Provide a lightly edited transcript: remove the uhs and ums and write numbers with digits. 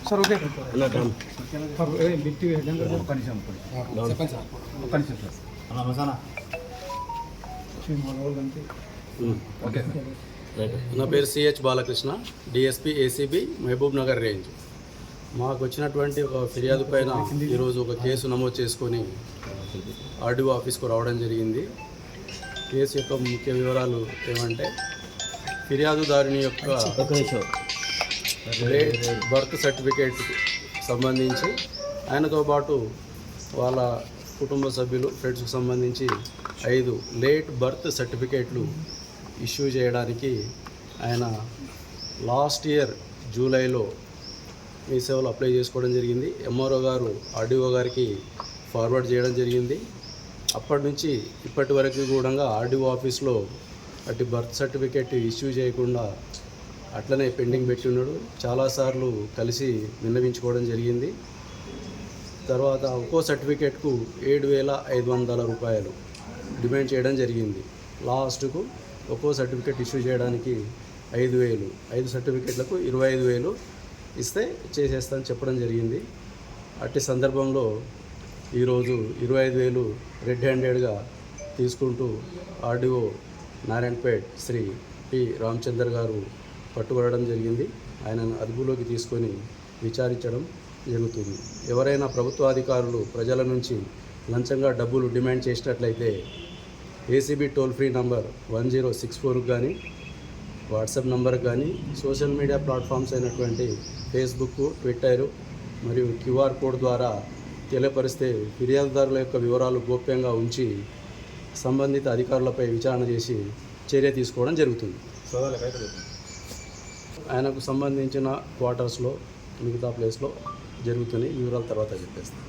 Sir okay okay నా పేరు CH Balakrishna, DSP ACB Mahabubnagar range. మాకు వచ్చినటువంటి ఒక ఫిర్యాదు పైన ఈరోజు ఒక కేసు నమోదు చేసుకొని ఆర్డీఓ ఆఫీస్కు రావడం జరిగింది. కేసు యొక్క ముఖ్య వివరాలు ఏమంటే, ఫిర్యాదుదారుని యొక్క బర్త్ సర్టిఫికేట్ సంబంధించి ఆయనతో పాటు వాళ్ళ కుటుంబ సభ్యులు ఫ్రెండ్స్కి సంబంధించి 5 లేట్ బర్త్ సర్టిఫికేట్లు ఇష్యూ చేయడానికి ఆయన లాస్ట్ ఇయర్ జూలైలో మీ సేవలు అప్లై చేసుకోవడం జరిగింది. ఎంఆర్ఓ గారు ఆర్డీఓ గారికి ఫార్వర్డ్ చేయడం జరిగింది. అప్పటి నుంచి ఇప్పటి వరకు కూడా ఆర్డీఓ ఆఫీస్లో అటు బర్త్ సర్టిఫికేట్ ఇష్యూ చేయకుండా అట్లనే పెండింగ్ పెట్టి ఉన్నాడు. చాలాసార్లు కలిసి విన్నవించుకోవడం జరిగింది. తర్వాత ఒక్కో సర్టిఫికేట్కు 7,500 రూపాయలు డిమాండ్ చేయడం జరిగింది. లాస్ట్కు ఒక్కో సర్టిఫికేట్ ఇష్యూ చేయడానికి 5,000, 5 సర్టిఫికేట్లకు 25,000 ఇస్తే చేసేస్తానని చెప్పడం జరిగింది. అట్టి సందర్భంలో ఈరోజు 25,000 రెడ్ హ్యాండెడ్గా తీసుకుంటూ ఆర్డీఓ నారాయణపేట్ శ్రీ పి రామచందర్ గారు పట్టుబడడం జరిగింది. ఆయనను అదుపులోకి తీసుకొని విచారించడం జరుగుతుంది. ఎవరైనా ప్రభుత్వాధికారులు ప్రజల నుంచి లంచంగా డబ్బులు డిమాండ్ చేసినట్లయితే ఏసీబీ టోల్ ఫ్రీ నంబర్ 1064 కానీ, వాట్సాప్ నంబర్కి కానీ, సోషల్ మీడియా ప్లాట్ఫామ్స్ అయినటువంటి ఫేస్బుక్, ట్విట్టర్ మరియు క్యూఆర్ కోడ్ ద్వారా తెలియపరిస్తే ఫిర్యాదుదారుల యొక్క వివరాలు గోప్యంగా ఉంచి సంబంధిత అధికారులపై విచారణ చేసి చర్య తీసుకోవడం జరుగుతుంది. ఆయనకు సంబంధించిన క్వార్టర్స్లో మిగతా ప్లేస్లో జరుగుతున్నాయి. వివరాల తర్వాత చెప్పేస్తాను.